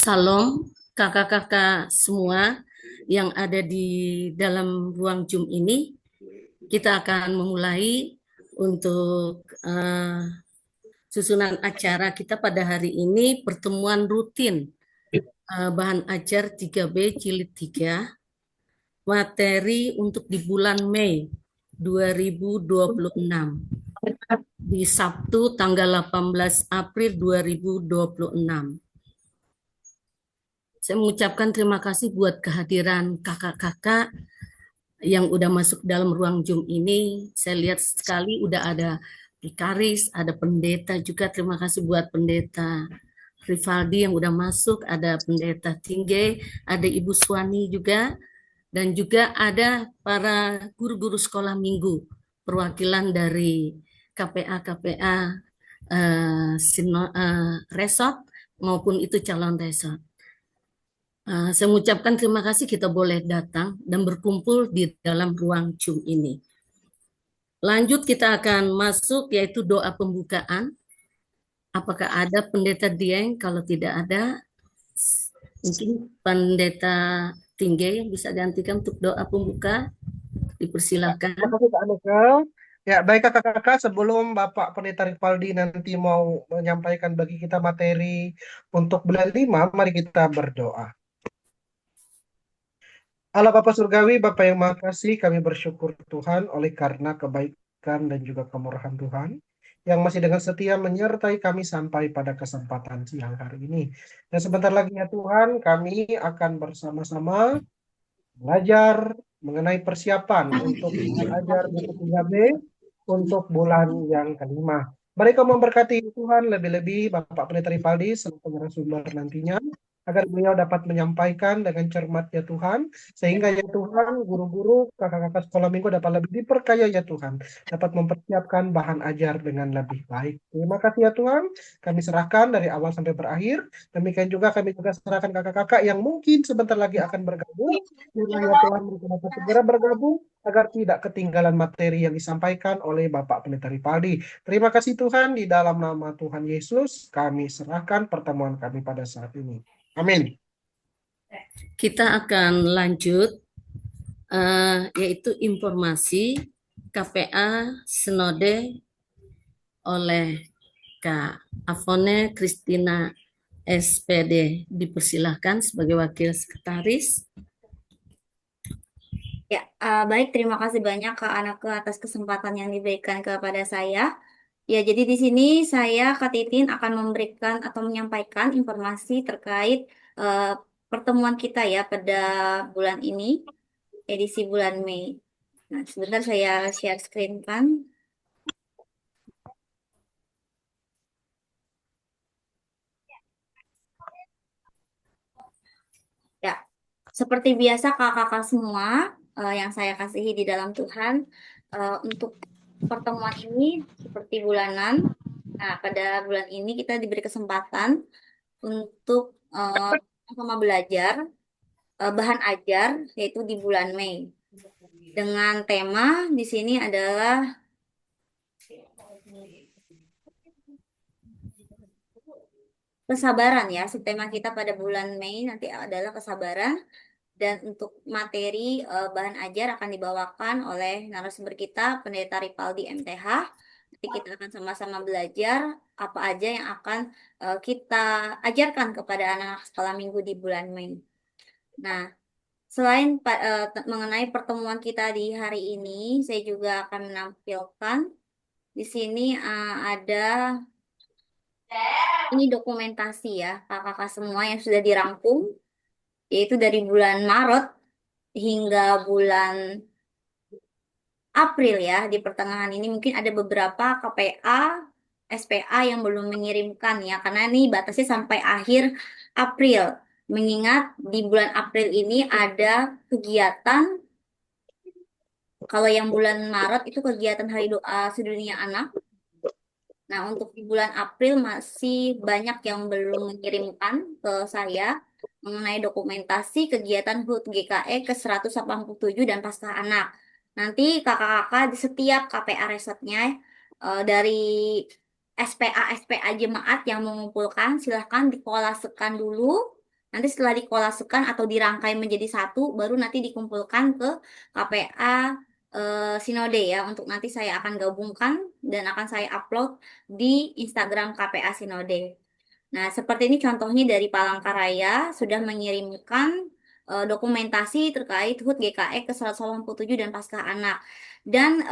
Salam kakak-kakak semua yang ada di dalam ruang Zoom ini. Kita akan memulai untuk susunan acara kita pada hari ini, pertemuan rutin bahan ajar 3B jilid 3, materi untuk di bulan Mei 2026, di Sabtu tanggal 18 April 2026. Saya mengucapkan terima kasih buat kehadiran kakak-kakak yang udah masuk dalam ruang Zoom ini. Saya lihat sekali udah ada Vikaris, ada pendeta juga. Terima kasih buat pendeta Rivaldi yang udah masuk, ada pendeta Tingge, ada Ibu Suwani juga, dan juga ada para guru-guru sekolah minggu, perwakilan dari KPA-KPA resort maupun itu calon resort. Saya mengucapkan terima kasih kita boleh datang dan berkumpul di dalam ruang Zoom ini. Lanjut kita akan masuk yaitu doa pembukaan. Apakah ada pendeta Dieng? Kalau tidak ada, mungkin pendeta Tinggi yang bisa gantikan untuk doa pembuka. Dipersilakan. Terima kasih Kak Aneka. Ya, baik kakak-kakak, sebelum Bapak Pendeta Rivaldi nanti mau menyampaikan bagi kita materi untuk bulan 5, mari kita berdoa. Allah Bapa Surgawi, Bapa yang Maha Kasih, kami bersyukur Tuhan oleh karena kebaikan dan juga kemurahan Tuhan yang masih dengan setia menyertai kami sampai pada kesempatan siang hari ini. Dan sebentar lagi ya Tuhan, kami akan bersama-sama belajar mengenai persiapan untuk belajar buku 3B untuk bulan yang kelima. Mereka memberkati Tuhan lebih-lebih Bapak Pendeta Ripaldi selaku narasumber nantinya agar beliau dapat menyampaikan dengan cermat ya Tuhan, sehingga ya Tuhan guru-guru kakak-kakak sekolah minggu dapat lebih diperkaya ya Tuhan, dapat mempersiapkan bahan ajar dengan lebih baik. Terima kasih ya Tuhan, kami serahkan dari awal sampai berakhir. Demikian juga kami juga serahkan kakak-kakak yang mungkin sebentar lagi akan bergabung. Biarlah ya Tuhan mereka dapat segera bergabung agar tidak ketinggalan materi yang disampaikan oleh Bapak Pendeta Ripaldi. Terima kasih Tuhan, di dalam nama Tuhan Yesus kami serahkan pertemuan kami pada saat ini. Amin. Kita akan lanjut yaitu informasi KPA Senode oleh Kak Avone Christina SPD. Dipersilahkan sebagai wakil sekretaris. Ya, baik. Terima kasih banyak Kak Anake atas kesempatan yang diberikan kepada saya. Ya, jadi di sini saya Kak Titin akan memberikan atau menyampaikan informasi terkait eh, pertemuan kita ya pada bulan ini, edisi bulan Mei. Nah, sebentar saya share screen kan. Ya, seperti biasa kakak-kakak semua yang saya kasihi di dalam Tuhan, untuk pertemuan ini seperti bulanan. Nah, pada bulan ini kita diberi kesempatan untuk sama belajar bahan ajar yaitu di bulan Mei. Dengan tema di sini adalah kesabaran ya. Tema kita pada bulan Mei nanti adalah kesabaran. Dan untuk materi bahan ajar akan dibawakan oleh narasumber kita, Pendeta Ripaldi MTH. Nanti kita akan sama-sama belajar apa aja yang akan kita ajarkan kepada anak-anak sekolah minggu di bulan Mei. Nah, selain mengenai pertemuan kita di hari ini, saya juga akan menampilkan di sini ada ini dokumentasi ya, kakak-kakak semua yang sudah dirangkum, yaitu dari bulan Maret hingga bulan April ya. Di pertengahan ini mungkin ada beberapa KPA, SPA yang belum mengirimkan ya, karena ini batasnya sampai akhir April. Mengingat di bulan April ini ada kegiatan, kalau yang bulan Maret itu kegiatan Hari Doa Sedunia Anak. Nah, untuk di bulan April masih banyak yang belum mengirimkan ke saya mengenai dokumentasi kegiatan HUT GKE ke 187 dan Pascah Anak. Nanti kakak-kakak di setiap KPA Resetnya dari SPA-SPA jemaat yang mengumpulkan silahkan dikolasekan dulu Nanti setelah dikolasikan atau dirangkai menjadi satu, baru nanti dikumpulkan ke KPA Sinode ya. Untuk nanti saya akan gabungkan dan akan saya upload di Instagram KPA Sinode. Nah, seperti ini contohnya dari Palangkaraya sudah mengirimkan dokumentasi terkait HUT GKE ke 187 dan Pascah Anak. Dan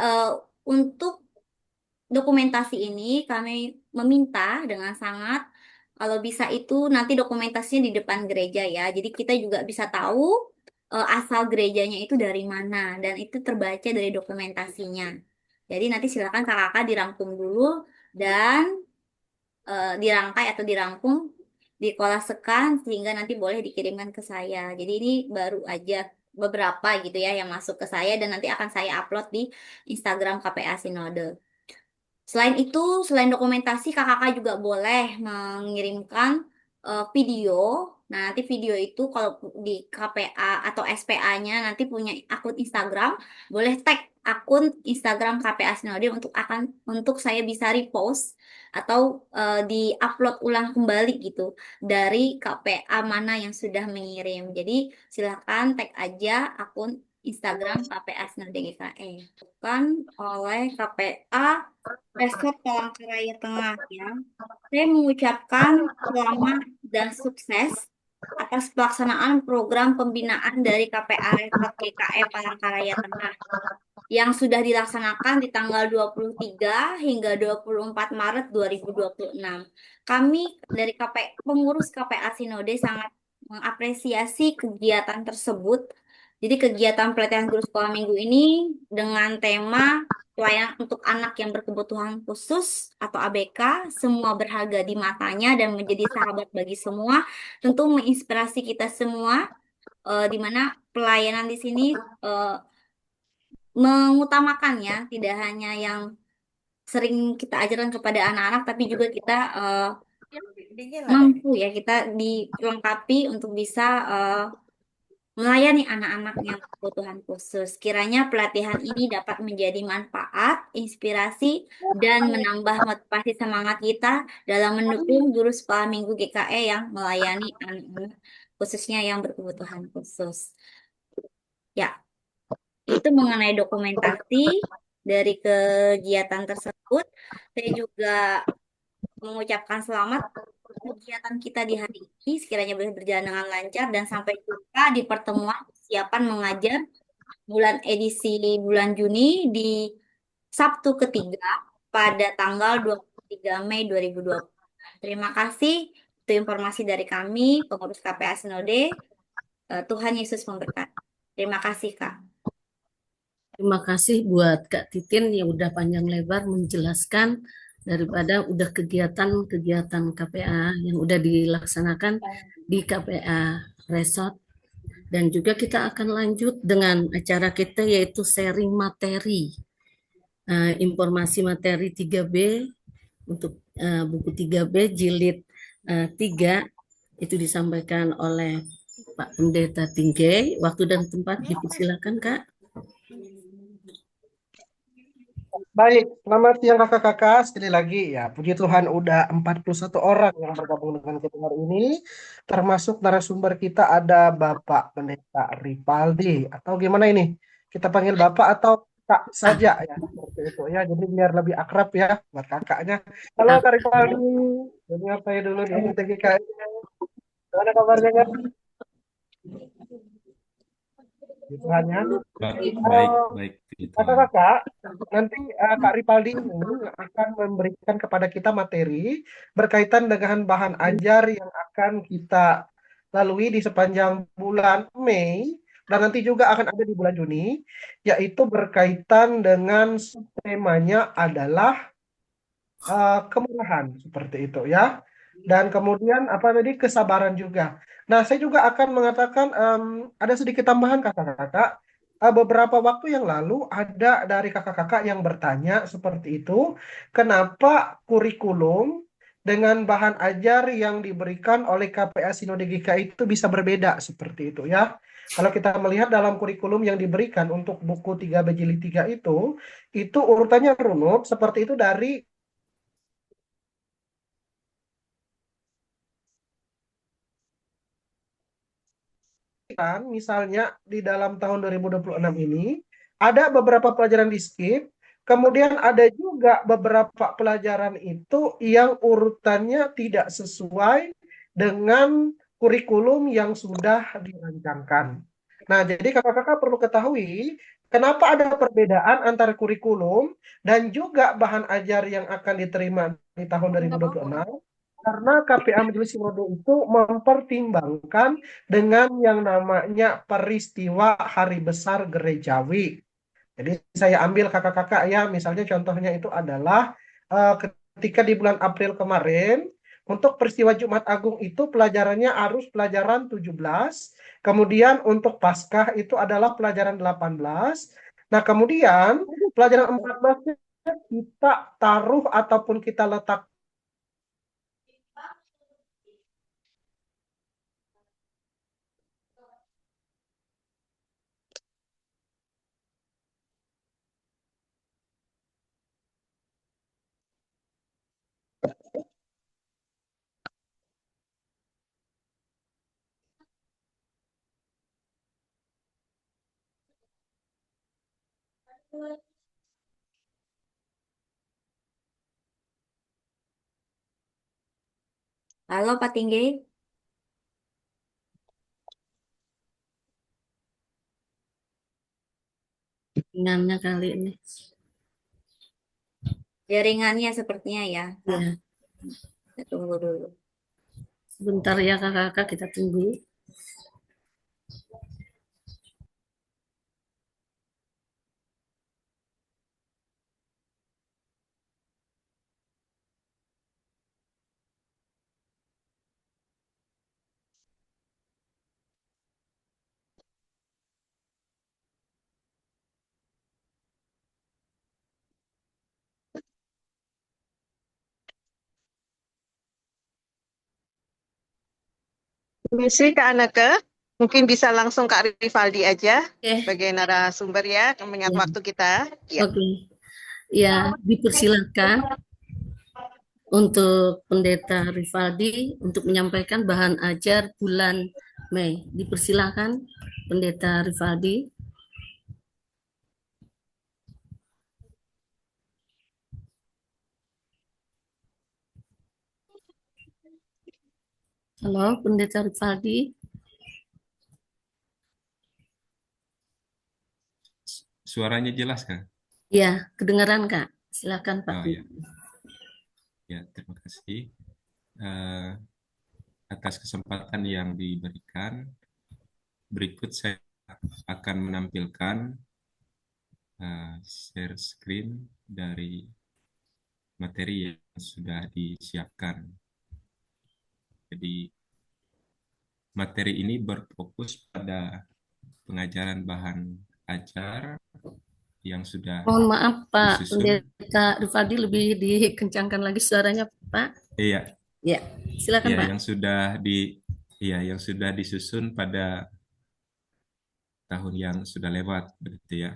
untuk dokumentasi ini kami meminta dengan sangat kalau bisa itu nanti dokumentasinya di depan gereja ya. Jadi kita juga bisa tahu asal gerejanya itu dari mana dan itu terbaca dari dokumentasinya. Jadi nanti silakan kakak-kakak dirangkum dulu dan dirangkai atau dirangkum, dikolasekan sehingga nanti boleh dikirimkan ke saya. Jadi ini baru aja beberapa gitu ya yang masuk ke saya dan nanti akan saya upload di Instagram KPA Sinode. Selain itu, selain dokumentasi, kakak-kakak juga boleh mengirimkan video. Nah, nanti video itu kalau di KPA atau SPA-nya nanti punya akun Instagram, boleh tag akun Instagram KPA Sinode untuk saya bisa repost atau di-upload ulang kembali gitu dari KPA mana yang sudah mengirim. Jadi, silakan tag aja akun Instagram KPA Sinode GKE. Bukan oleh KPA Resort Palangkaraya Tengah ya. Saya mengucapkan selamat dan sukses atas pelaksanaan program pembinaan dari KPA Resort GKE Palangkaraya Tengah yang sudah dilaksanakan di tanggal 23 hingga 24 Maret 2026. Kami dari pengurus KPA Sinode sangat mengapresiasi kegiatan tersebut. Jadi kegiatan pelatihan guru sekolah minggu ini dengan tema pelayanan untuk anak yang berkebutuhan khusus atau ABK, semua berharga di matanya dan menjadi sahabat bagi semua, tentu menginspirasi kita semua, di mana pelayanan di sini mengutamakan ya, tidak hanya yang sering kita ajarkan kepada anak-anak, tapi juga kita mampu ya, kita dilengkapi untuk bisa melayani anak-anak yang berkebutuhan khusus. Kiranya pelatihan ini dapat menjadi manfaat, inspirasi, dan menambah motivasi semangat kita dalam mendukung guru sekolah minggu GKE yang melayani anak-anak khususnya yang berkebutuhan khusus. Ya, itu mengenai dokumentasi dari kegiatan tersebut. Saya juga mengucapkan selamat kegiatan kita di hari ini sekiranya boleh berjalan dengan lancar dan sampai jumpa di pertemuan persiapan mengajar bulan Juni di Sabtu ketiga pada tanggal 23 Mei 2020. Terima kasih. Itu informasi dari kami, pengurus KPA Sinode. Tuhan Yesus memberkati. Terima kasih, Kak. Terima kasih buat Kak Titin yang udah panjang lebar menjelaskan daripada udah kegiatan-kegiatan KPA yang udah dilaksanakan di KPA Resort. Dan juga kita akan lanjut dengan acara kita yaitu sharing materi. Informasi materi 3B untuk buku 3B jilid 3 itu disampaikan oleh Pak Pendeta Tinggai. Waktu dan tempat dipersilakan, Kak. Baik, selamat siang kakak-kakak. Sekali lagi ya, puji Tuhan udah 41 orang yang bergabung dengan kita hari ini. Termasuk narasumber kita ada Bapak Pendeta Ripaldi. Atau gimana ini? Kita panggil Bapak atau Kak saja ya. Seperti itu ya. Jadi biar lebih akrab ya buat kakaknya. Halo Kak Ripaldi. Ini apa ya dulu di TGK. Gimana kabarnya Kak? Puji Tuhan ya. Baik. Kakak-kakak, nanti Kak Ripaldi ini akan memberikan kepada kita materi berkaitan dengan bahan ajar yang akan kita lalui di sepanjang bulan Mei dan nanti juga akan ada di bulan Juni, yaitu berkaitan dengan temanya adalah kemurahan seperti itu ya. Dan kemudian apa tadi kesabaran juga. Nah, saya juga akan mengatakan ada sedikit tambahan kakak-kakak. Beberapa waktu yang lalu ada dari kakak-kakak yang bertanya seperti itu, kenapa kurikulum dengan bahan ajar yang diberikan oleh KPA Sinode GKI itu bisa berbeda seperti itu ya. Kalau kita melihat dalam kurikulum yang diberikan untuk buku 3B Jilid 3 itu urutannya runut seperti itu dari kan misalnya di dalam tahun 2026 ini ada beberapa pelajaran di skip, kemudian ada juga beberapa pelajaran itu yang urutannya tidak sesuai dengan kurikulum yang sudah dirancangkan. Nah, jadi kakak-kakak perlu ketahui kenapa ada perbedaan antara kurikulum dan juga bahan ajar yang akan diterima di tahun 2026. Karena KPA Majelis Sinode itu mempertimbangkan dengan yang namanya peristiwa Hari Besar Gerejawi. Jadi saya ambil kakak-kakak ya, misalnya contohnya itu adalah ketika di bulan April kemarin, untuk peristiwa Jumat Agung itu pelajarannya harus pelajaran 17, kemudian untuk Paskah itu adalah pelajaran 18. Nah, kemudian pelajaran 14 kita taruh ataupun kita letak. Halo Pak Tinggi, Ingatnya kali ini. jaringannya sepertinya ya. Ya, Kita tunggu dulu. sebentar ya kakak-kakak, kita tunggu. Misi Kak Anake, mungkin bisa langsung Kak Rivaldi aja Oke, sebagai narasumber ya, mengingat ya, waktu kita. Ya. oke. Ya, dipersilakan untuk Pendeta Rivaldi untuk menyampaikan bahan ajar bulan Mei. Dipersilakan Pendeta Rivaldi. Halo, Pendeta Rivaldi. Suaranya jelas kan? Ya, kedengaran Kak. Silakan Pak. Oh ya, ya terima kasih atas kesempatan yang diberikan. Berikut saya akan menampilkan share screen dari materi yang sudah disiapkan. Jadi materi ini berfokus pada pengajaran bahan ajar yang sudah Mohon maaf Pak disusun. Pendeta Rivaldi, lebih dikencangkan lagi suaranya Pak. Iya, Ya, silakan ya Pak. yang sudah disusun pada tahun yang sudah lewat, berarti ya.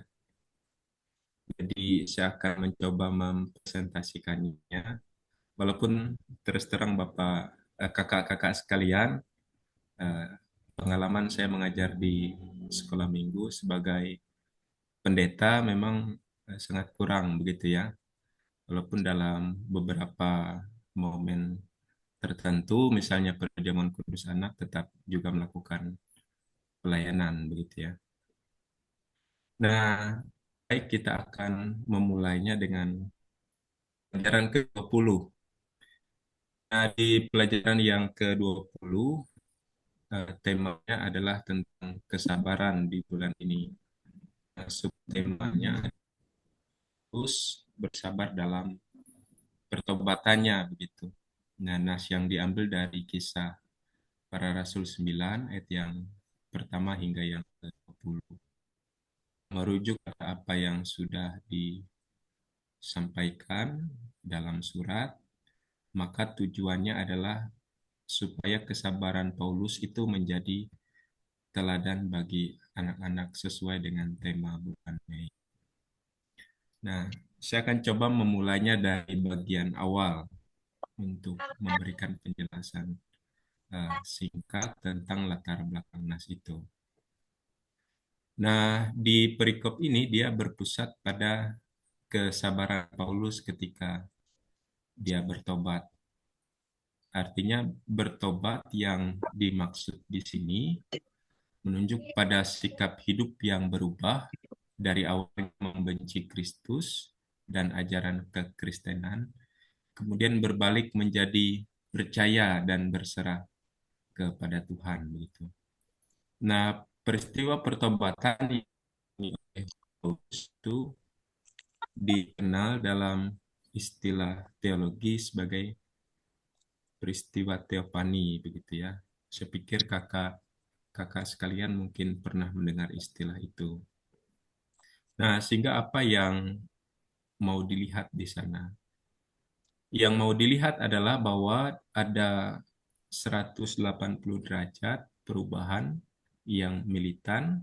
Jadi saya akan mencoba mempresentasikannya, walaupun terus terang kakak-kakak sekalian, eh, pengalaman saya mengajar di sekolah minggu sebagai pendeta memang sangat kurang begitu ya. Walaupun dalam beberapa momen tertentu, misalnya perjamuan kudus anak tetap juga melakukan pelayanan begitu ya. Nah, baik kita akan memulainya dengan pelajaran ke-20. Nah, di pelajaran yang ke-20, temanya adalah tentang kesabaran di bulan ini. Nah, subtemanya terus bersabar dalam pertobatannya begitu. Nah, nas yang diambil dari Kisah Para Rasul 9 ayat yang pertama hingga yang ke-20. Merujuk pada apa yang sudah disampaikan dalam surat, maka tujuannya adalah supaya kesabaran Paulus itu menjadi teladan bagi anak-anak sesuai dengan tema bulan Mei. Nah, saya akan coba memulainya dari bagian awal untuk memberikan penjelasan singkat tentang latar belakang nas itu. Nah, di perikop ini dia berpusat pada kesabaran Paulus ketika dia bertobat. Artinya bertobat yang dimaksud di sini menunjuk pada sikap hidup yang berubah dari awalnya membenci Kristus dan ajaran kekristenan, kemudian berbalik menjadi percaya dan berserah kepada Tuhan begitu. Nah, peristiwa pertobatan ini oleh Paulus itu dikenal dalam istilah teologi sebagai peristiwa teofani begitu ya. Saya pikir kakak sekalian mungkin pernah mendengar istilah itu. Nah, sehingga apa yang mau dilihat di sana? Yang mau dilihat adalah bahwa ada 180 derajat perubahan yang militan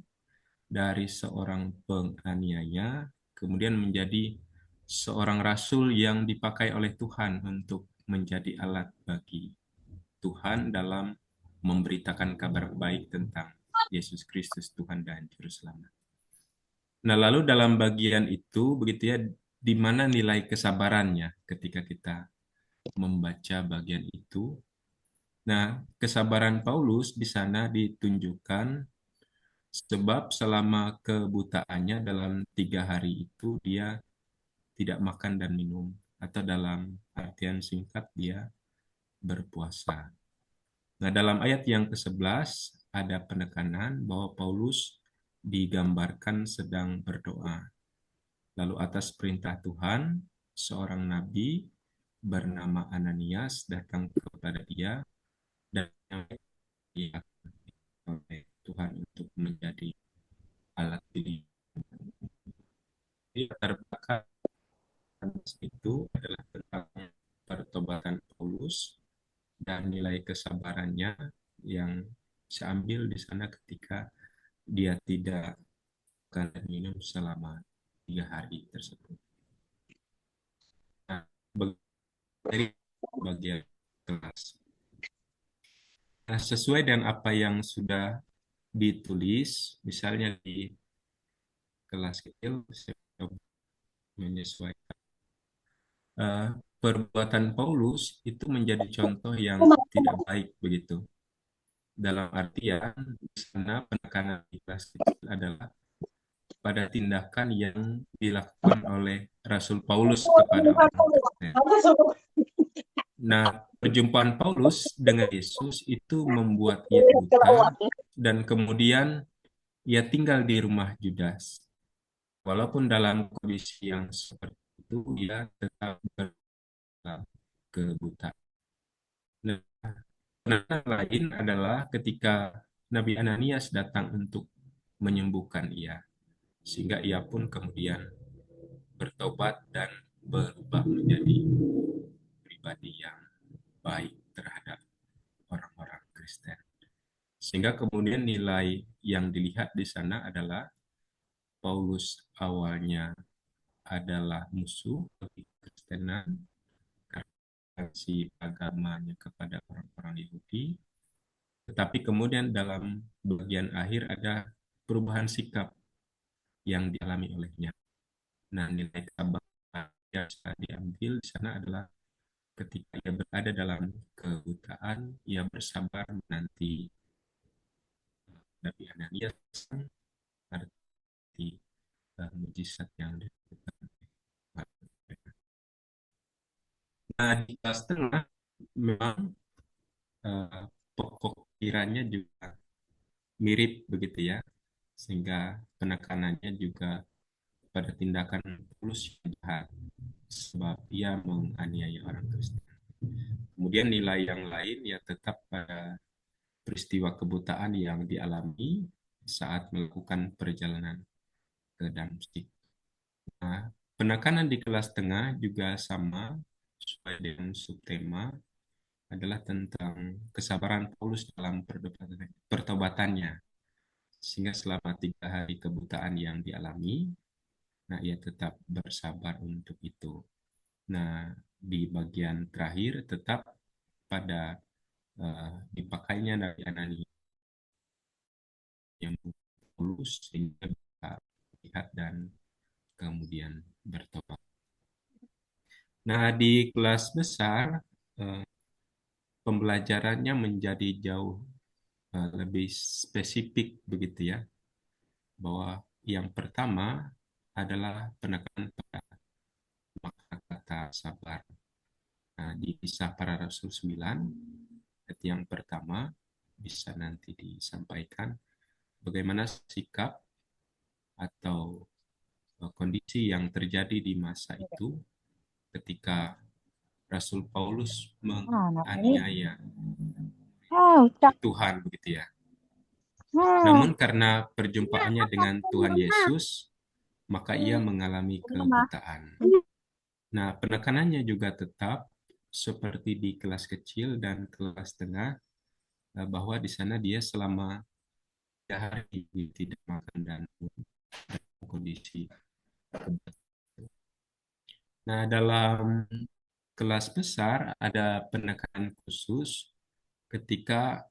dari seorang penganiaya kemudian menjadi seorang rasul yang dipakai oleh Tuhan untuk menjadi alat bagi Tuhan dalam memberitakan kabar baik tentang Yesus Kristus Tuhan dan Juru Selamat. Nah, lalu dalam bagian itu begitu ya, di mana nilai kesabarannya ketika kita membaca bagian itu. Nah, kesabaran Paulus di sana ditunjukkan sebab selama kebutaannya dalam 3 hari itu dia tidak makan dan minum, atau dalam artian singkat dia berpuasa. Nah, dalam ayat yang ke-11 ada penekanan bahwa Paulus digambarkan sedang berdoa. Lalu atas perintah Tuhan, seorang nabi bernama Ananias datang kepada dia dan dia oleh Tuhan untuk menjadi alat pilih. Jadi latar belakang itu adalah tentang pertobatan Paulus dan nilai kesabarannya yang saya ambil di sana ketika dia tidak makan dan minum selama 3 hari tersebut. Nah, dari bagian kelas. Nah, sesuai dengan apa yang sudah ditulis, misalnya di kelas kecil, saya menyesuaikan. Perbuatan Paulus itu menjadi contoh yang tidak baik begitu. Dalam artian, di sana penekanan di kelas kecil adalah pada tindakan yang dilakukan oleh Rasul Paulus kepada orang Kristen. Nah, perjumpaan Paulus dengan Yesus itu membuat ia buta dan kemudian ia tinggal di rumah Judas. Walaupun dalam kondisi yang seperti itu, ia tetap kebutaan. Nah, penekanan lain adalah ketika Nabi Ananias datang untuk menyembuhkan ia, sehingga ia pun kemudian bertobat dan berubah menjadi pribadi yang baik terhadap orang-orang Kristen. Sehingga kemudian nilai yang dilihat di sana adalah Paulus awalnya adalah musuh bagi Kristenan karena si agamanya kepada orang-orang Yahudi, tetapi kemudian dalam bagian akhir ada perubahan sikap yang dialami olehnya. Nah, nilai kesabaran yang bisa diambil di sana adalah ketika ia berada dalam kebutaan, ia bersabar menanti Nabi Ananias, arti mujizat yang dilakukan. Nah, di kelas tengah memang pokok pikirannya juga mirip begitu ya, sehingga penekanannya juga pada tindakan Paulus yang jahat, sebab ia menganiaya orang Kristen. Kemudian nilai yang lain ya tetap pada peristiwa kebutaan yang dialami saat melakukan perjalanan ke Damsyik. Nah, penekanan di kelas tengah juga sama sesuai dengan subtema adalah tentang kesabaran Paulus dalam pertobatannya. Sehingga selama 3 hari kebutaan yang dialami, nah ia tetap bersabar untuk itu. Nah, di bagian terakhir tetap pada dipakainya dari Ananias yang Paulus sehingga bisa lihat dan kemudian bertobat. Nah, di kelas besar pembelajarannya menjadi jauh lebih spesifik begitu ya, bahwa yang pertama adalah penekanan pada makna kata sabar. Nah, di Kisah Para Rasul 9, ayat yang pertama bisa nanti disampaikan bagaimana sikap atau kondisi yang terjadi di masa itu ketika Rasul Paulus menganiaya Tuhan begitu ya. Namun karena perjumpaannya dengan Tuhan Yesus, maka ia mengalami kebutaan. Nah, penekanannya juga tetap seperti di kelas kecil dan kelas tengah, bahwa di sana dia selama 3 hari tidak makan dan dalam kondisi. Nah, dalam kelas besar ada penekanan khusus ketika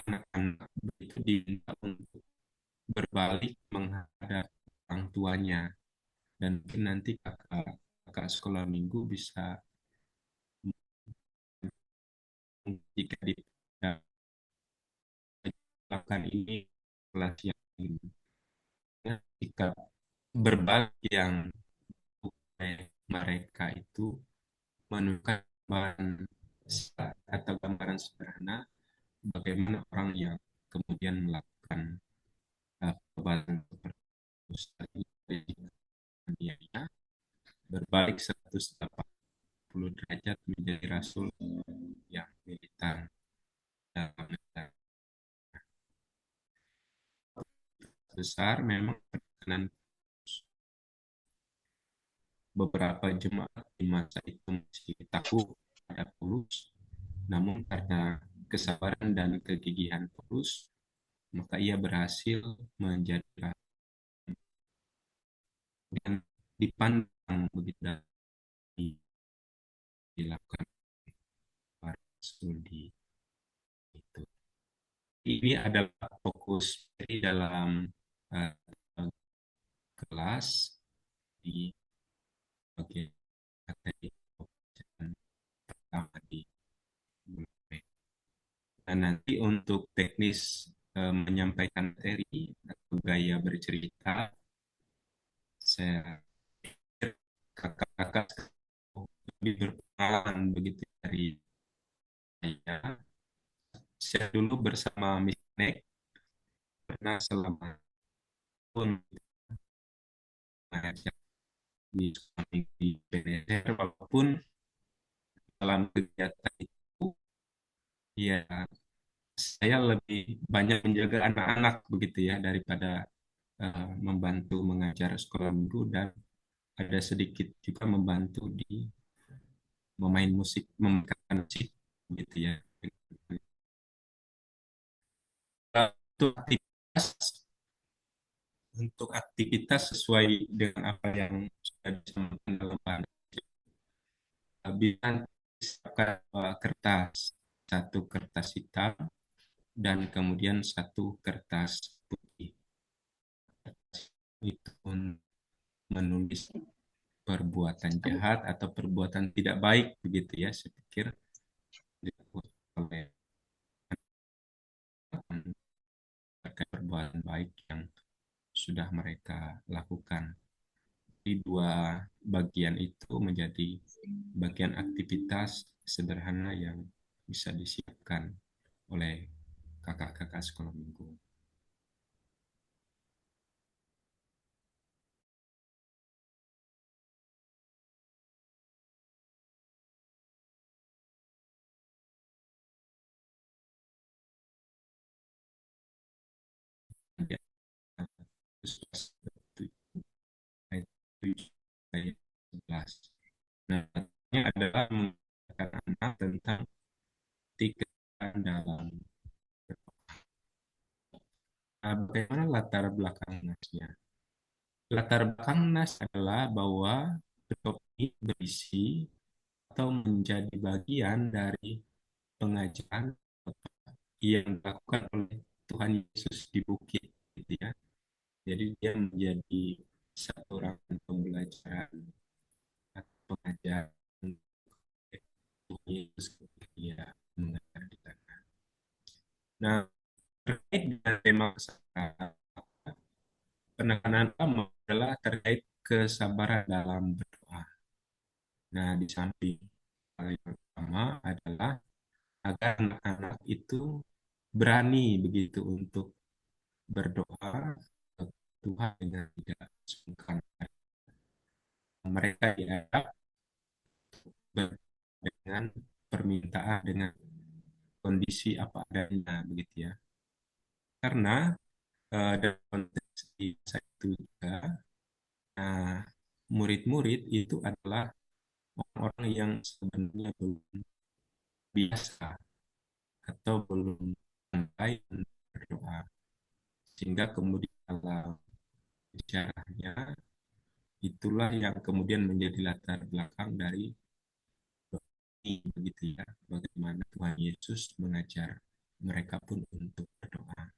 anak-anak itu diminta untuk berbalik menghadap orang tuanya, dan mungkin nanti kakak sekolah minggu bisa, jika dilakukan ini kelas yang ini, jika berbalik yang mereka itu menunjukkan gambaran atau gambaran sederhana bagaimana orang yang kemudian melakukan perbuatan seperti itu berbalik 180 derajat menjadi rasul yang militan dalam negara besar. Memang penekanan beberapa jemaat di masa itu masih takut pada Paulus, namun karena kesabaran dan kegigihan Paulus, maka ia berhasil menjadi rasul dan dipandang begitu dan dilakukan para rasul di itu. Ini adalah fokus dari dalam kelas di bagian materi pertama di bulan Mei. Dan nanti untuk teknis menyampaikan materi atau gaya bercerita, saya kakak-kakak lebih berpengalaman begitu dari saya. Saya dulu bersama Miss Nek pernah selama tahun mengajar di PNSR, walaupun dalam kegiatan itu ya saya lebih banyak menjaga anak-anak begitu ya daripada membantu mengajar sekolah minggu, dan ada sedikit juga membantu di memainkan musik gitu ya. Untuk aktivitas sesuai dengan apa yang sudah disampaikan dalam bahan, bisa siapkan kertas, satu kertas hitam dan kemudian satu kertas putih. Itu menulis perbuatan jahat atau perbuatan tidak baik begitu ya, saya pikir dilakukan oleh perbuatan baik yang sudah mereka lakukan. Di dua bagian itu menjadi bagian aktivitas sederhana yang bisa disiapkan oleh kakak-kakak sekolah minggu. Ya, ayat 7 ayat 11. Nah, ini adalah mengatakan anak tentang tiga dalam. Nah, bagaimana latar belakang nasnya? Latar belakang nas adalah bahwa perikop ini berisi atau menjadi bagian dari pengajaran yang dilakukan oleh Tuhan Yesus di bukit, gitu ya. Jadi dia menjadi satu rangkaian pembelajaran atau pengajaran Tuhan Yesus ketika dia mengajar di sana. Nah, terkait dengan tema kesalahan, penekanan utama adalah terkait kesabaran dalam berdoa. Nah, di samping hal yang pertama adalah agar anak-anak itu berani begitu untuk berdoa ke Tuhan dengan tidak sungkan. Mereka diajak dengan permintaan, dengan kondisi apa adanya begitu ya. Karena dalam konteks di masa itu juga, nah, murid-murid itu adalah orang-orang yang sebenarnya belum biasa atau belum pandai berdoa, sehingga kemudian dalam sejarahnya itulah yang kemudian menjadi latar belakang dari ini begitu ya, bagaimana Tuhan Yesus mengajar mereka pun untuk berdoa,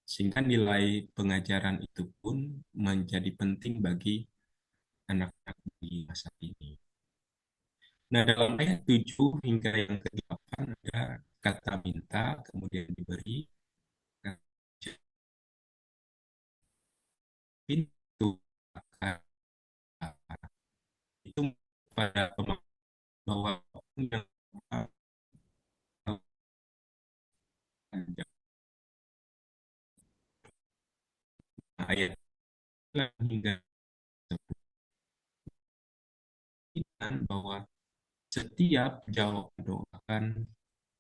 sehingga nilai pengajaran itu pun menjadi penting bagi anak-anak di masa ini. Nah, dalam ayat 7 hingga yang ke-8 ada kata minta, kemudian diberi, pintu akan itu pada bahwa yang ayat hingga bahwa setiap jawab doa akan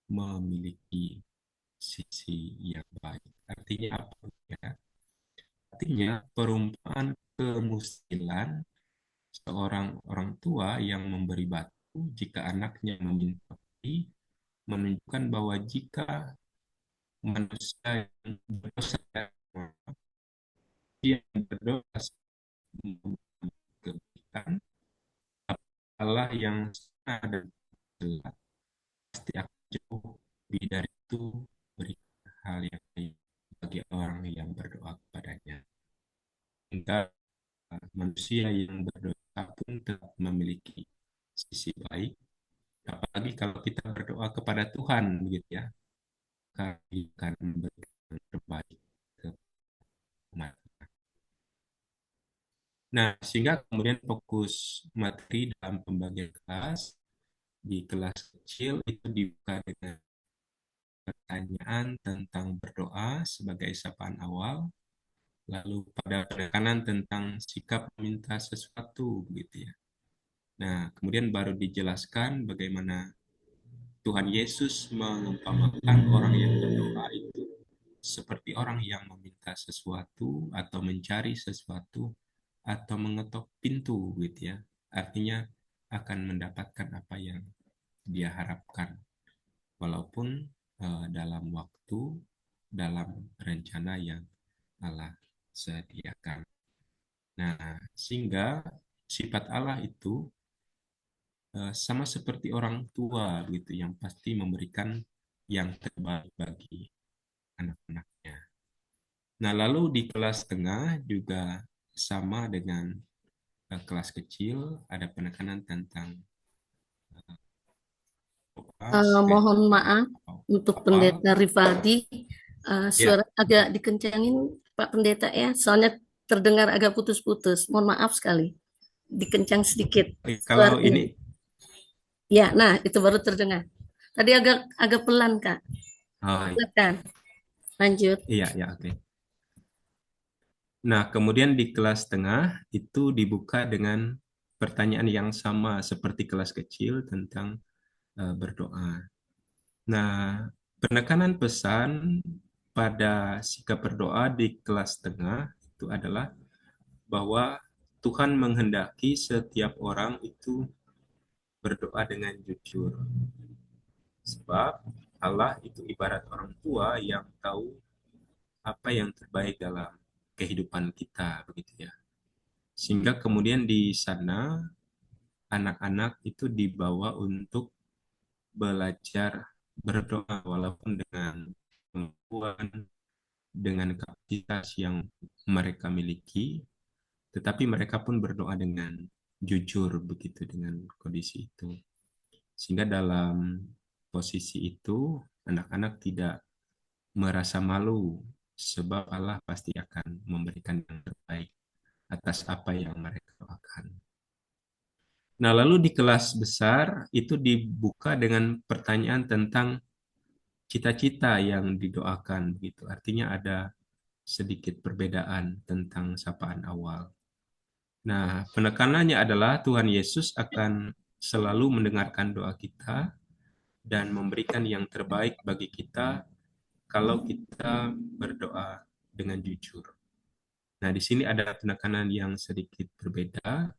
memiliki sisi yang baik. Artinya apa ya? Artinya perumpamaan kemustilan seorang orang tua yang memberi batu jika anaknya meminta beri, menunjukkan bahwa jika manusia yang berdosa, dia yang berdoa kebaikan, Allah yang sana dan jelas pasti akan jauh lebih dari itu berikan hal yang baik bagi orang yang berdoa kepadanya. Hingga manusia yang berdoa pun tetap memiliki sisi baik, apalagi kalau kita berdoa kepada Tuhan begitu ya, kami akan memberikan yang terbaik ke umat. Nah, sehingga kemudian fokus materi dalam pembagian kelas di kelas kecil itu dibuka dengan pertanyaan tentang berdoa sebagai sapaan awal, lalu pada penekanan tentang sikap meminta sesuatu gitu ya. Nah, kemudian baru dijelaskan bagaimana Tuhan Yesus mengumpamakan orang yang berdoa itu seperti orang yang meminta sesuatu atau mencari sesuatu atau mengetok pintu gitu ya. Artinya akan mendapatkan apa yang dia harapkan walaupun dalam waktu, dalam rencana yang Allah sediakan. Nah, sehingga sifat Allah itu sama seperti orang tua gitu yang pasti memberikan yang terbaik bagi anak-anaknya. Nah, lalu di kelas tengah juga sama dengan kelas kecil, ada penekanan tentang Mohon maaf untuk Pendeta Rivaldi, suara agak dikencangin Pak Pendeta ya, soalnya terdengar agak putus-putus. Mohon maaf sekali, dikencang sedikit. Kalau ini, ya, nah itu baru terdengar. Tadi agak pelan Kak. Silakan, lanjut. Iya, ya, oke. Nah, kemudian di kelas tengah itu dibuka dengan pertanyaan yang sama seperti kelas kecil tentang berdoa. Nah, penekanan pesan pada sikap berdoa di kelas tengah itu adalah bahwa Tuhan menghendaki setiap orang itu berdoa dengan jujur. Sebab Allah itu ibarat orang tua yang tahu apa yang terbaik dalam kehidupan kita, begitu ya. Sehingga kemudian di sana anak-anak itu dibawa untuk belajar berdoa walaupun dengan kemampuan, dengan kapasitas yang mereka miliki, tetapi mereka pun berdoa dengan jujur begitu dengan kondisi itu. Sehingga dalam posisi itu anak-anak tidak merasa malu sebab Allah pasti akan memberikan yang terbaik atas apa yang mereka doakan. Nah, lalu di kelas besar itu dibuka dengan pertanyaan tentang cita-cita yang didoakan begitu. Artinya ada sedikit perbedaan tentang sapaan awal. Nah, penekanannya adalah Tuhan Yesus akan selalu mendengarkan doa kita dan memberikan yang terbaik bagi kita kalau kita berdoa dengan jujur. Nah, di sini ada penekanan yang sedikit berbeda,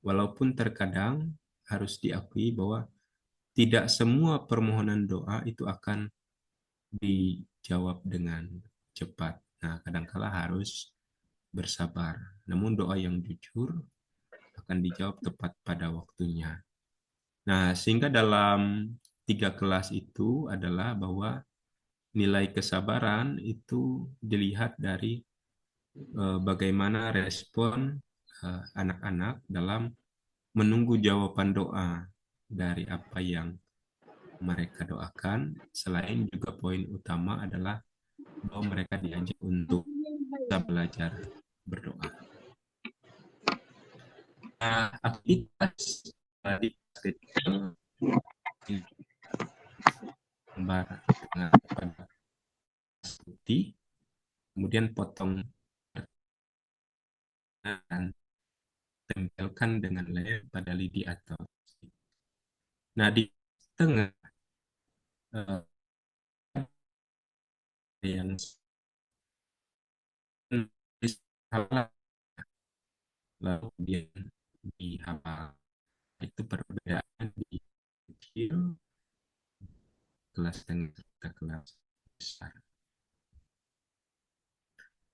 walaupun terkadang harus diakui bahwa tidak semua permohonan doa itu akan dijawab dengan cepat. Nah, kadangkala harus bersabar. Namun doa yang jujur akan dijawab tepat pada waktunya. Nah, sehingga dalam 3 kelas itu adalah bahwa nilai kesabaran itu dilihat dari bagaimana respon anak-anak dalam menunggu jawaban doa dari apa yang mereka doakan. Selain juga poin utama adalah bahwa mereka diajak untuk bisa belajar berdoa. Nah, aktivitas di gambar dengan pada putih, kemudian potong dan tempelkan dengan lem pada lidi atau. Nah, di tengah yang salah, lalu kemudian dihafal. Itu perbedaan di kecil, kelas tengah, serta kelas besar.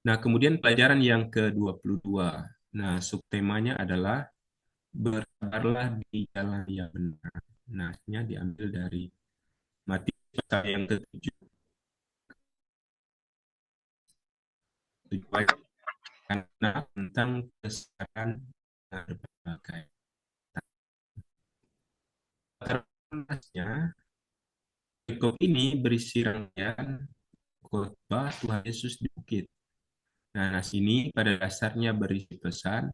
Nah, kemudian pelajaran yang ke-22. Nah, subtemanya adalah bersabarlah di jalan yang benar. Nah, ini diambil dari Matius pasal yang ke-7. Tujuan karena tentang kesabaran berbagai. Kertasnya, berikut ini berisi rangkaian khotbah Tuhan Yesus di bukit. Nah, nas ini pada dasarnya berisi pesan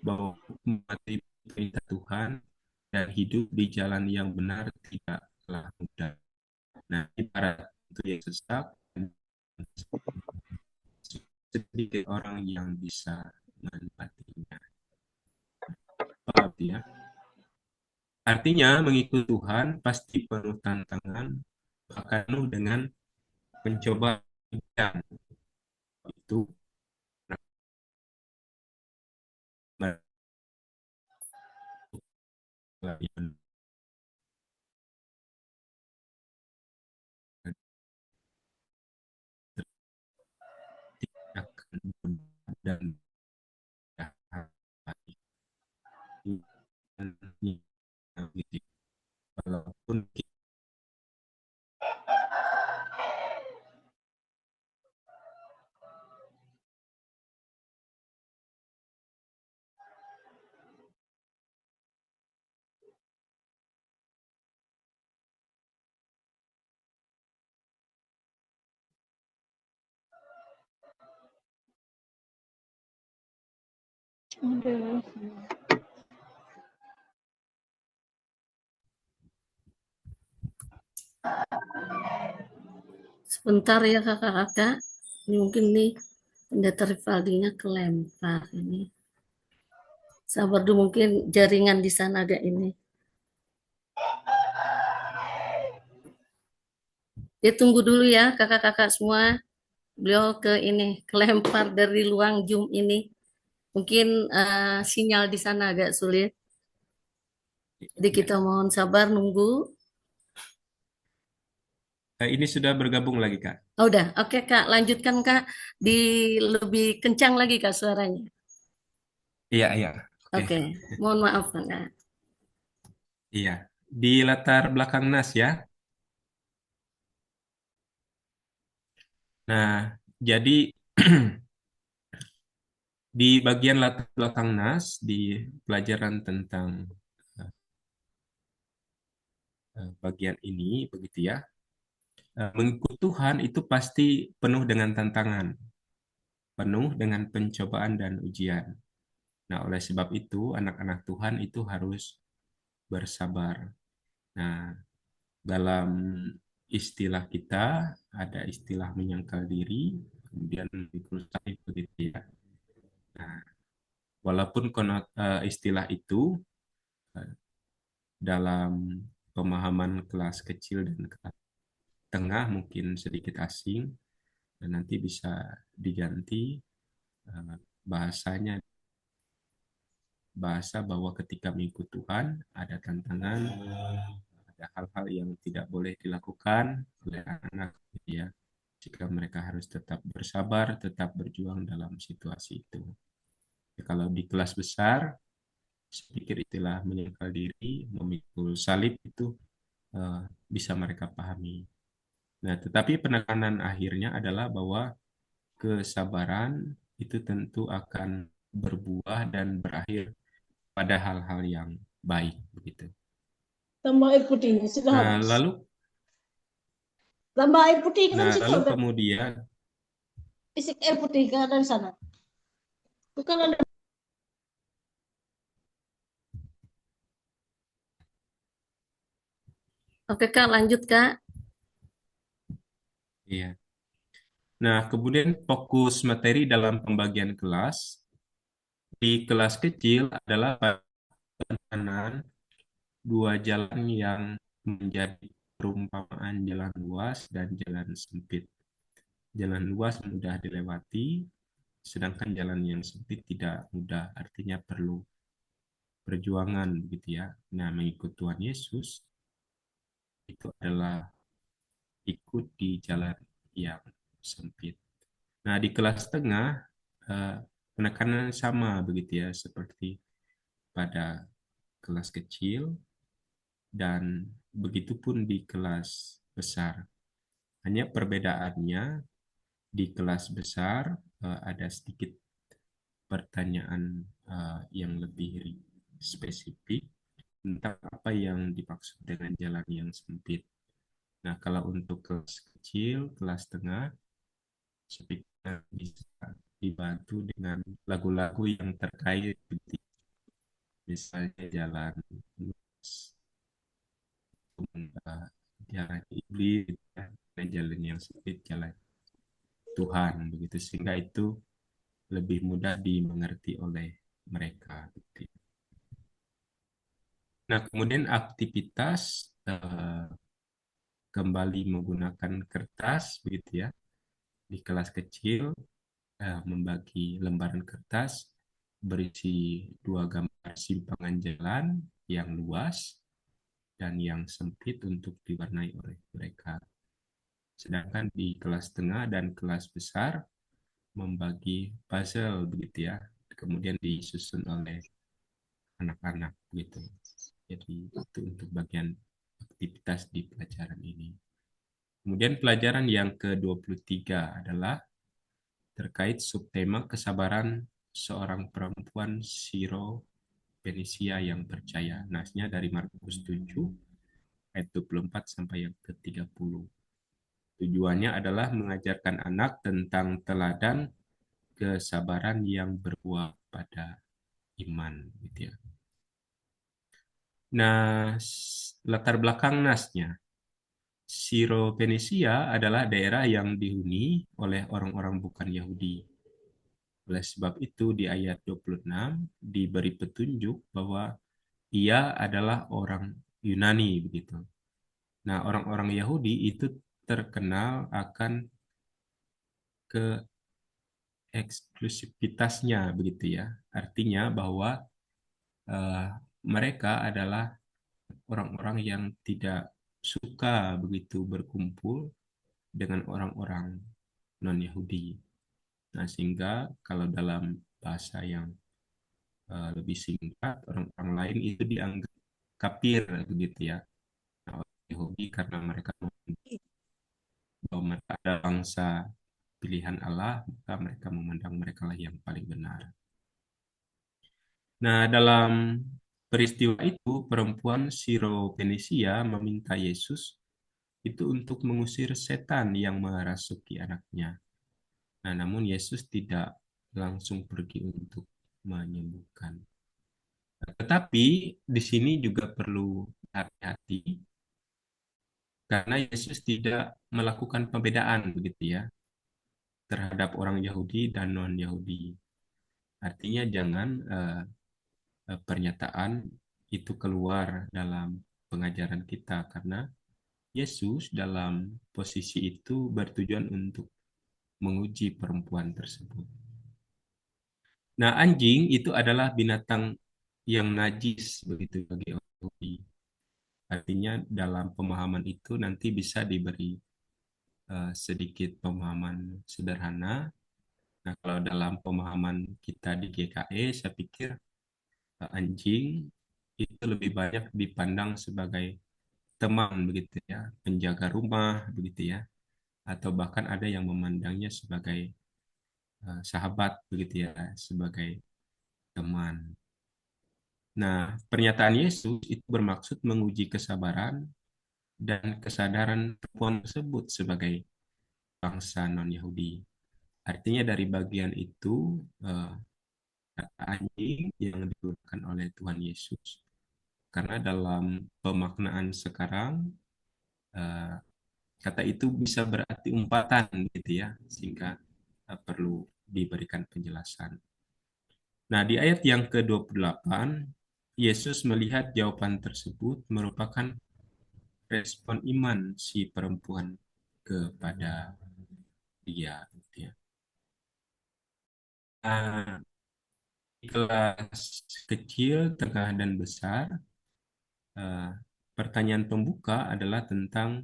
bahwa mematuhi perintah Tuhan dan hidup di jalan yang benar tidaklah mudah. Nah, ibarat itu yang sesat, sedikit orang yang bisa menempatinya. Paham ya? Artinya mengikut Tuhan pasti penuh tantangan, bahkan penuh dengan pencobaan. Itu akan mudah dan walaupun Sebentar ya kakak-kakak. Ini mungkin nih pendeta Rivaldinya kelempar ini. Sabar dulu, mungkin jaringan di sana agak ini. Ya tunggu dulu ya kakak-kakak semua. Beliau ke ini kelempar dari luang Zoom ini. Mungkin sinyal di sana agak sulit. Jadi kita mohon sabar nunggu. ini sudah bergabung lagi, Kak. Oh, udah, oke Kak, lanjutkan Kak. Di lebih kencang lagi Kak suaranya. Iya, iya. Oke, mohon maaf Kak. Iya, di latar belakang nas ya. Nah, Jadi di bagian latar belakang nas di pelajaran tentang bagian ini begitu ya. Mengikut Tuhan itu pasti penuh dengan tantangan, penuh dengan pencobaan dan ujian. Nah, oleh sebab itu anak-anak Tuhan itu harus bersabar. Nah, dalam istilah kita ada istilah menyangkal diri, kemudian memikul salib begitu ya. Nah, walaupun istilah itu eh, dalam pemahaman kelas kecil dan kelas tengah mungkin sedikit asing, dan nanti bisa diganti bahasanya, bahasa bahwa ketika mengikut Tuhan ada tantangan, ada hal-hal yang tidak boleh dilakukan oleh anak-anak ya, jika mereka harus tetap bersabar, tetap berjuang dalam situasi itu. Ya, kalau di kelas besar, saya pikir istilah menyangkal diri, memikul salib itu bisa mereka pahami. Nah, tetapi penekanan akhirnya adalah bahwa kesabaran itu tentu akan berbuah dan berakhir pada hal-hal yang baik begitu. Tambah air putih, sudah Nah, habis. lalu Tambah air putih kan nah, situ, lalu ada kemudian isi air putih kan ada di sana. Bukan ada. Oke Kak, lanjut Kak. iya. Nah, kemudian fokus materi dalam pembagian kelas di kelas kecil adalah penekanan dua jalan yang menjadi perumpamaan jalan luas dan jalan sempit. Jalan luas mudah dilewati, sedangkan jalan yang sempit tidak mudah, artinya perlu perjuangan begitu ya. Nah, mengikut Tuhan Yesus itu adalah ikut di jalan yang sempit. Nah, di kelas tengah eh, penekanan sama begitu ya, seperti pada kelas kecil dan begitupun di kelas besar. Hanya perbedaannya di kelas besar ada sedikit pertanyaan yang lebih spesifik tentang apa yang dimaksud dengan jalan yang sempit. Nah, kalau untuk kelas kecil, kelas tengah, speaker bisa dibantu dengan lagu-lagu yang terkait, misalnya jalan lurus, jalan iblis, dan jalan yang sempit, jalan Tuhan, begitu sehingga itu lebih mudah dimengerti oleh mereka. Nah, kemudian aktivitas kembali menggunakan kertas, begitu ya, di kelas kecil membagi lembaran kertas berisi dua gambar simpangan jalan yang luas dan yang sempit untuk diwarnai oleh mereka. Sedangkan di kelas tengah dan kelas besar membagi puzzle begitu ya, kemudian disusun oleh anak-anak gitu. Jadi itu untuk bagian aktivitas di pelajaran ini. Kemudian pelajaran yang ke-23 adalah terkait subtema kesabaran seorang perempuan Siro Fenisia yang percaya. Nasnya dari Markus 7 ayat 24 sampai yang ke-30. Tujuannya adalah mengajarkan anak tentang teladan kesabaran yang berbuah pada iman gitu ya. Nah, latar belakang nasnya. Siro Fenisia adalah daerah yang dihuni oleh orang-orang bukan Yahudi. Oleh sebab itu di ayat 26 diberi petunjuk bahwa ia adalah orang Yunani begitu. Nah, orang-orang Yahudi itu terkenal akan keeksklusivitasnya begitu ya. Artinya bahwa eh, mereka adalah orang-orang yang tidak suka begitu berkumpul dengan orang-orang non-Yahudi. Nah, sehingga kalau dalam bahasa yang lebih singkat, orang-orang lain itu dianggap kafir begitu ya. Nah, Yahudi karena mereka bahwa mereka ada bangsa pilihan pilihan Allah, maka mereka memandang mereka lah yang paling benar. Nah, dalam peristiwa itu, perempuan Siro-Fenisia meminta Yesus itu untuk mengusir setan yang merasuki anaknya. Nah, namun Yesus tidak langsung pergi untuk menyembuhkan. Tetapi di sini juga perlu hati-hati karena Yesus tidak melakukan pembedaan begitu ya terhadap orang Yahudi dan non-Yahudi. Artinya jangan pernyataan itu keluar dalam pengajaran kita karena Yesus dalam posisi itu bertujuan untuk menguji perempuan tersebut. Nah, anjing itu adalah binatang yang najis begitu bagi orang Yahudi. Artinya dalam pemahaman itu nanti bisa diberi sedikit pemahaman sederhana. Nah, kalau dalam pemahaman kita di GKE, saya pikir anjing itu lebih banyak dipandang sebagai teman begitu ya, penjaga rumah begitu ya, atau bahkan ada yang memandangnya sebagai sahabat begitu ya, sebagai teman. Nah, pernyataan Yesus itu bermaksud menguji kesabaran dan kesadaran perempuan tersebut sebagai bangsa non-Yahudi. Artinya dari bagian itu kata anjing yang digunakan oleh Tuhan Yesus. Karena dalam pemaknaan sekarang kata itu bisa berarti umpatan gitu ya, sehingga perlu diberikan penjelasan. Nah, di ayat yang ke-28, Yesus melihat jawaban tersebut merupakan respon iman si perempuan kepada dia. Gitu ya. Nah, di kelas kecil, tengah, dan besar, pertanyaan pembuka adalah tentang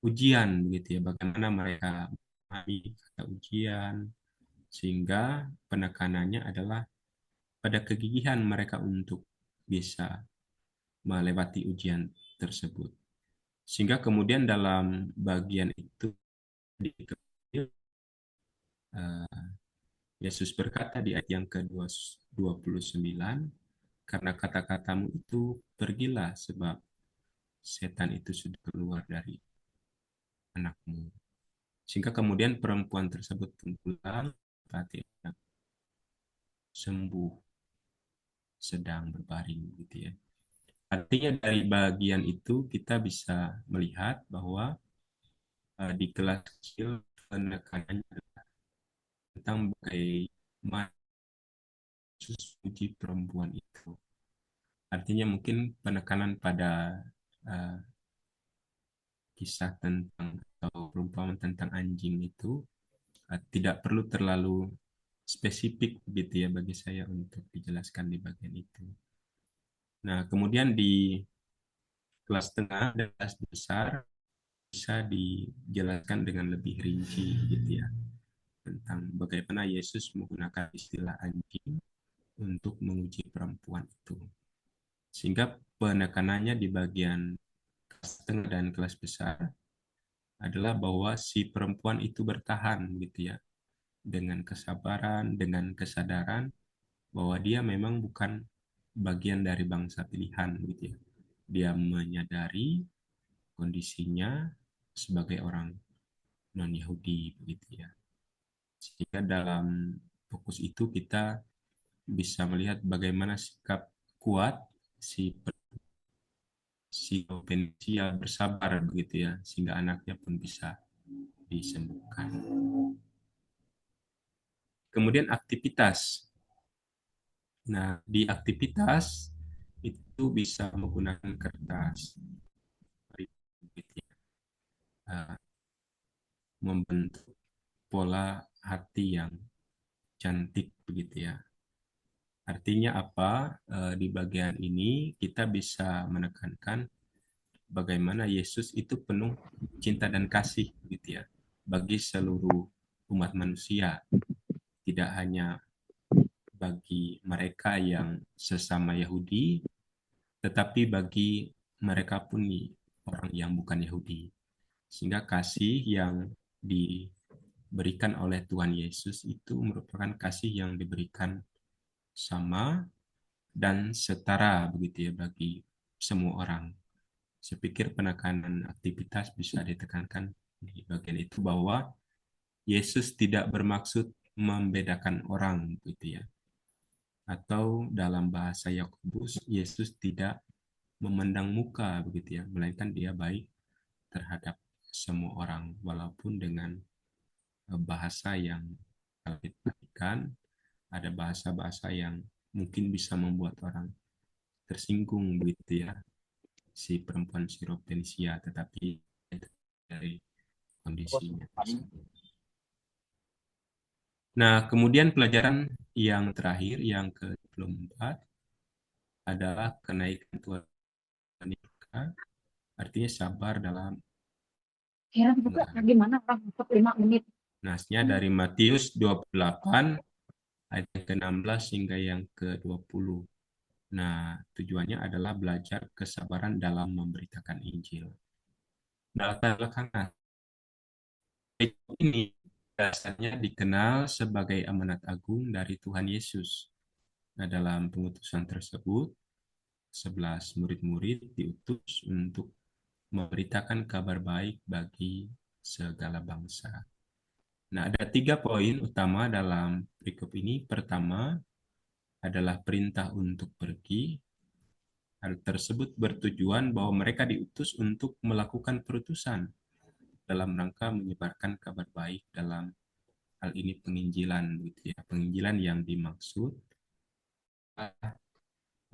ujian, begitu ya. Bagaimana mereka memahami kata ujian, sehingga penekanannya adalah pada kegigihan mereka untuk bisa melewati ujian tersebut. Sehingga kemudian dalam bagian itu Yesus berkata di ayat yang ke-29, karena kata-katamu itu pergilah sebab setan itu sudah keluar dari anakmu. Sehingga kemudian perempuan tersebut pun pulang, berarti sembuh, sedang berbaring gitu ya. Artinya dari bagian itu kita bisa melihat bahwa di kelas kecil penekanannya tentang bagaimana Yesus uji perempuan itu. Artinya mungkin penekanan pada kisah tentang atau perumpamaan tentang anjing itu tidak perlu terlalu spesifik gitu ya bagi saya untuk dijelaskan di bagian itu. Nah, kemudian di kelas tengah dan kelas besar bisa dijelaskan dengan lebih rinci gitu ya tentang bagaimana Yesus menggunakan istilah anjing untuk menguji perempuan itu. Sehingga penekanannya di bagian kelas tengah dan kelas besar adalah bahwa si perempuan itu bertahan gitu ya dengan kesabaran, dengan kesadaran bahwa dia memang bukan bagian dari bangsa pilihan gitu ya. Dia menyadari kondisinya sebagai orang non-Yahudi begitu ya. Sehingga dalam fokus itu kita bisa melihat bagaimana sikap kuat si Fenisia bersabar begitu ya, sehingga anaknya pun bisa disembuhkan. Kemudian aktivitas. Nah, di aktivitas itu bisa menggunakan kertas, membentuk pola hati yang cantik begitu ya. Artinya apa? Di bagian ini kita bisa menekankan bagaimana Yesus itu penuh cinta dan kasih gitu ya bagi seluruh umat manusia, tidak hanya bagi mereka yang sesama Yahudi, tetapi bagi mereka pun orang yang bukan Yahudi. Sehingga kasih yang diberikan oleh Tuhan Yesus itu merupakan kasih yang diberikan sama dan setara begitu ya bagi semua orang. Saya pikir penekanan aktivitas bisa ditekankan di bagian itu bahwa Yesus tidak bermaksud membedakan orang gitu ya. Atau dalam bahasa Yakobus, Yesus tidak memandang muka begitu ya, melainkan dia baik terhadap semua orang walaupun dengan bahasa yang kalau kita perhatikan ada bahasa-bahasa yang mungkin bisa membuat orang tersinggung begitu ya, si perempuan Sirofenisia, tetapi dari kondisinya. Nah, kemudian pelajaran yang terakhir, yang ke-24 adalah kenaikan Tuhan Yesus, artinya sabar dalam Heran juga gimana orang untuk 5 menit. nasnya dari Matius 28 ayat yang ke-16 hingga yang ke-20. Nah, tujuannya adalah belajar kesabaran dalam memberitakan Injil. Latar belakang ini dasarnya dikenal sebagai amanat agung dari Tuhan Yesus. Nah, dalam pengutusan tersebut, 11 murid-murid diutus untuk memberitakan kabar baik bagi segala bangsa. Nah, ada 3 poin utama dalam perikop ini. Pertama adalah perintah untuk pergi. Hal tersebut bertujuan bahwa mereka diutus untuk melakukan perutusan dalam rangka menyebarkan kabar baik, dalam hal ini penginjilan gitu ya. Penginjilan yang dimaksud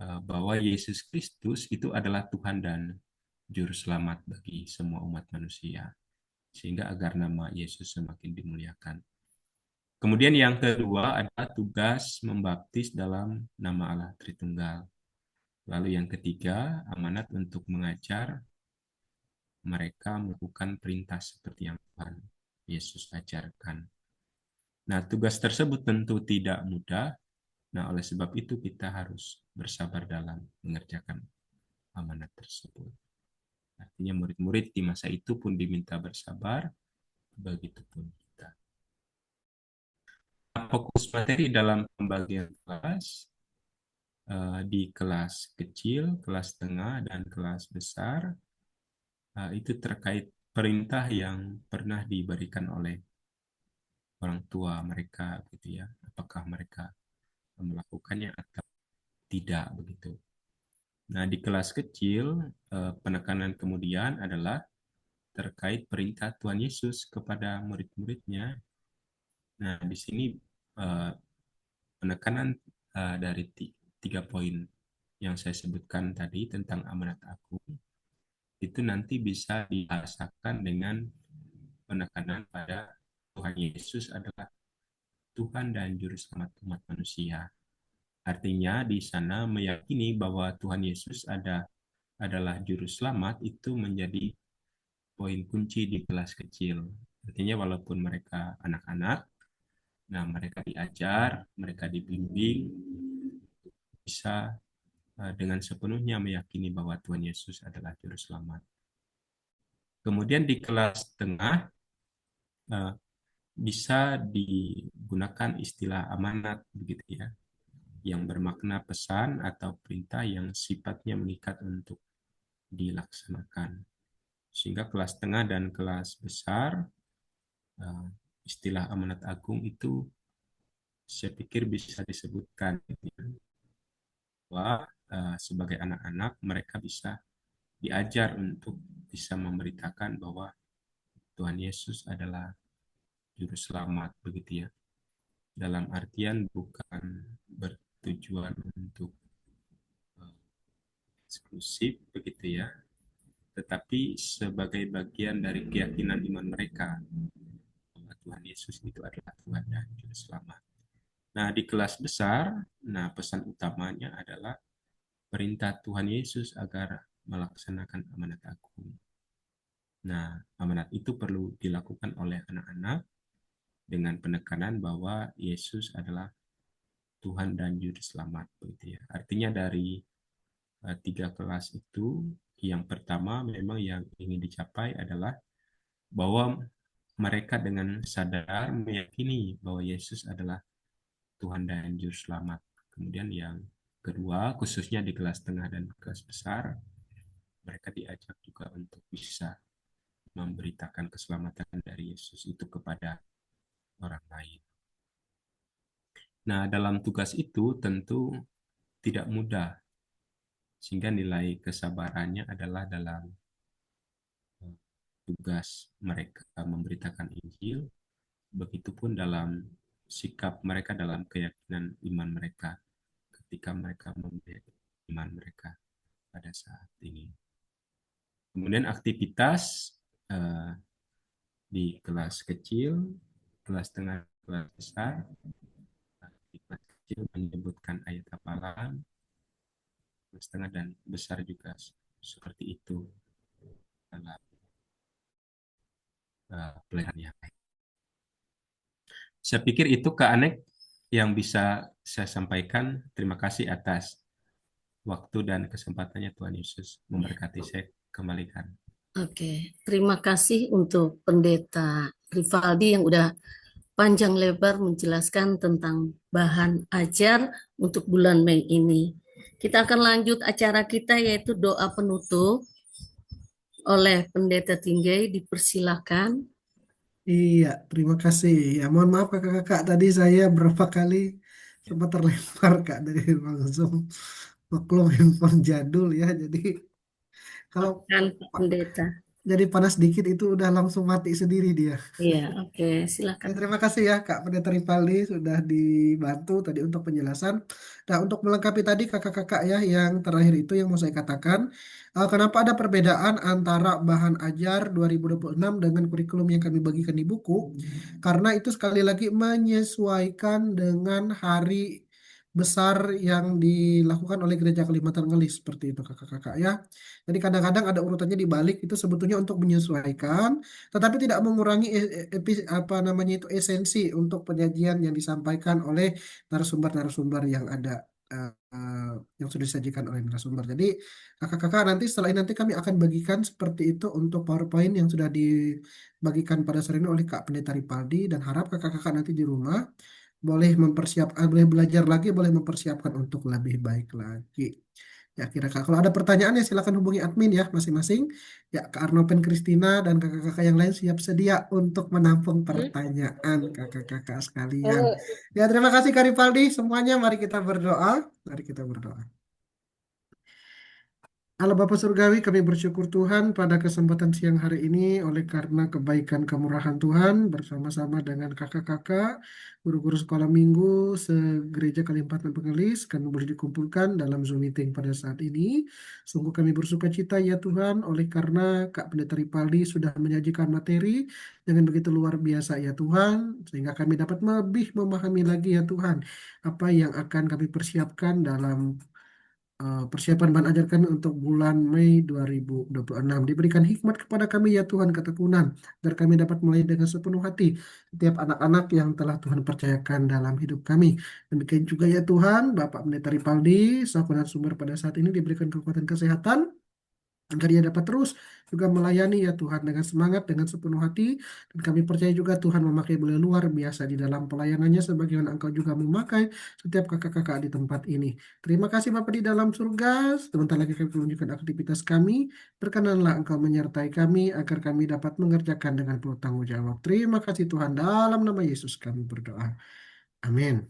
bahwa Yesus Kristus itu adalah Tuhan dan juru selamat bagi semua umat manusia, sehingga agar nama Yesus semakin dimuliakan. Kemudian yang kedua adalah tugas membaptis dalam nama Allah Tritunggal. Lalu yang ketiga, amanat untuk mengajar mereka melakukan perintah seperti yang Tuhan Yesus ajarkan. Nah, tugas tersebut tentu tidak mudah. Nah, oleh sebab itu kita harus bersabar dalam mengerjakan amanat tersebut. Artinya murid-murid di masa itu pun diminta bersabar, begitupun kita. Fokus materi dalam pembagian kelas, di kelas kecil, kelas tengah, dan kelas besar, itu terkait perintah yang pernah diberikan oleh orang tua mereka, gitu ya. Apakah mereka melakukannya atau tidak, begitu. Nah, di kelas kecil, penekanan kemudian adalah terkait perintah Tuhan Yesus kepada murid-muridnya. Nah, di sini penekanan dari 3 poin yang saya sebutkan tadi tentang amanat agung, itu nanti bisa dibahasakan dengan penekanan pada Tuhan Yesus adalah Tuhan dan Juru Selamat umat manusia. Artinya di sana meyakini bahwa Tuhan Yesus adalah Juru Selamat itu menjadi poin kunci di kelas kecil. Artinya walaupun mereka anak-anak, nah mereka diajar, mereka dibimbing, bisa dengan sepenuhnya meyakini bahwa Tuhan Yesus adalah Juru Selamat. Kemudian di kelas tengah bisa digunakan istilah amanat begitu ya, yang bermakna pesan atau perintah yang sifatnya mengikat untuk dilaksanakan. Sehingga kelas tengah dan kelas besar, istilah amanat agung itu saya pikir bisa disebutkan gitu ya, bahwa sebagai anak-anak mereka bisa diajar untuk bisa memberitakan bahwa Tuhan Yesus adalah Juru Selamat begitu ya. Dalam artian bukan bertujuan untuk eksklusif begitu ya, tetapi sebagai bagian dari keyakinan iman mereka bahwa Tuhan Yesus itu adalah Tuhan dan Juru Selamat. Nah, di kelas besar, nah pesan utamanya adalah perintah Tuhan Yesus agar melaksanakan amanat agung. Nah, amanat itu perlu dilakukan oleh anak-anak dengan penekanan bahwa Yesus adalah Tuhan dan Juru Selamat. Begitu ya. Artinya dari 3 kelas itu, yang pertama memang yang ingin dicapai adalah bahwa mereka dengan sadar meyakini bahwa Yesus adalah Tuhan dan Juru Selamat. Kemudian yang kedua, khususnya di kelas tengah dan kelas besar, mereka diajak juga untuk bisa memberitakan keselamatan dari Yesus itu kepada orang lain. Nah, dalam tugas itu tentu tidak mudah, sehingga nilai kesabarannya adalah dalam tugas mereka memberitakan Injil, begitupun dalam sikap mereka dalam keyakinan iman mereka ketika mereka memberi iman mereka pada saat ini. Kemudian aktivitas di kelas kecil, kelas tengah, kelas besar. Di kelas kecil menyebutkan ayat hafalan, kelas tengah dan besar juga seperti itu dalam pelajaran yang lain. Saya pikir itu Kak Anek yang bisa saya sampaikan. Terima kasih atas waktu dan kesempatannya. Tuhan Yesus memberkati. Saya kembalikan. Oke, terima kasih untuk Pendeta Rivaldi yang udah panjang lebar menjelaskan tentang bahan ajar untuk bulan Mei ini. Kita akan lanjut acara kita yaitu doa penutup oleh Pendeta Tinggai. Dipersilakan. Iya, terima kasih. Ya, mohon maaf kakak-kakak, tadi saya berapa kali sempat terlempar Kak dari ruang Zoom. Maklum handphone jadul ya, jadi kalau Silakan, Pak Pendeta. jadi panas dikit itu udah langsung mati sendiri dia. Iya, oke, silakan. Terima kasih ya Kak Pendeta Rivaldi sudah dibantu tadi untuk penjelasan. Nah, untuk melengkapi tadi kakak-kakak ya yang terakhir itu yang mau saya katakan, kenapa ada perbedaan antara bahan ajar 2026 dengan kurikulum yang kami bagikan di buku? Karena itu sekali lagi menyesuaikan dengan hari besar yang dilakukan oleh Gereja Kalimantan Ngelis seperti itu kakak-kakak ya. Jadi kadang-kadang ada urutannya di balik itu sebetulnya untuk menyesuaikan tetapi tidak mengurangi apa namanya itu esensi untuk penyajian yang disampaikan oleh narasumber-narasumber yang ada yang sudah disajikan oleh narasumber. Jadi kakak-kakak nanti setelah ini nanti kami akan bagikan seperti itu untuk PowerPoint yang sudah dibagikan pada sore ini oleh Kak Pendeta Ripaldi dan harap kakak-kakak nanti di rumah boleh mempersiapkan, boleh belajar lagi, boleh mempersiapkan untuk lebih baik lagi. Ya, kira-kira kalau ada pertanyaan ya silakan hubungi admin ya masing-masing. Ya, Kak Arnopen Kristina dan kakak-kakak yang lain siap sedia untuk menampung pertanyaan kakak-kakak sekalian. Ya, terima kasih Kak Ripaldi semuanya. Mari kita berdoa. Mari kita berdoa. Allah Bapa Surgawi, kami bersyukur Tuhan pada kesempatan siang hari ini oleh karena kebaikan kemurahan Tuhan bersama-sama dengan kakak-kakak, guru-guru sekolah minggu, segereja Kalimantan Pengelis, kami boleh dikumpulkan dalam Zoom meeting pada saat ini. Sungguh kami bersuka cita ya Tuhan oleh karena Kak Pendeta Ripaldi sudah menyajikan materi dengan begitu luar biasa ya Tuhan, sehingga kami dapat lebih memahami lagi ya Tuhan apa yang akan kami persiapkan dalam persiapan bahan ajar kami untuk bulan Mei 2026. Diberikan hikmat kepada kami ya Tuhan ketekunan, agar kami dapat melayani dengan sepenuh hati setiap anak-anak yang telah Tuhan percayakan dalam hidup kami. Demikian juga ya Tuhan, Bapak Pendeta Ripaldi, selaku sumber pada saat ini diberikan kekuatan kesehatan, agar ia dapat terus juga melayani ya Tuhan dengan semangat, dengan sepenuh hati. Dan kami percaya juga Tuhan memakai beliau luar biasa di dalam pelayanannya sebagaimana Engkau juga memakai setiap kakak-kakak di tempat ini. Terima kasih Bapak di dalam surga. Sebentar lagi kami menunjukkan aktivitas kami. Berkenanlah Engkau menyertai kami agar kami dapat mengerjakan dengan penuh tanggung jawab. Terima kasih Tuhan, dalam nama Yesus kami berdoa. Amin.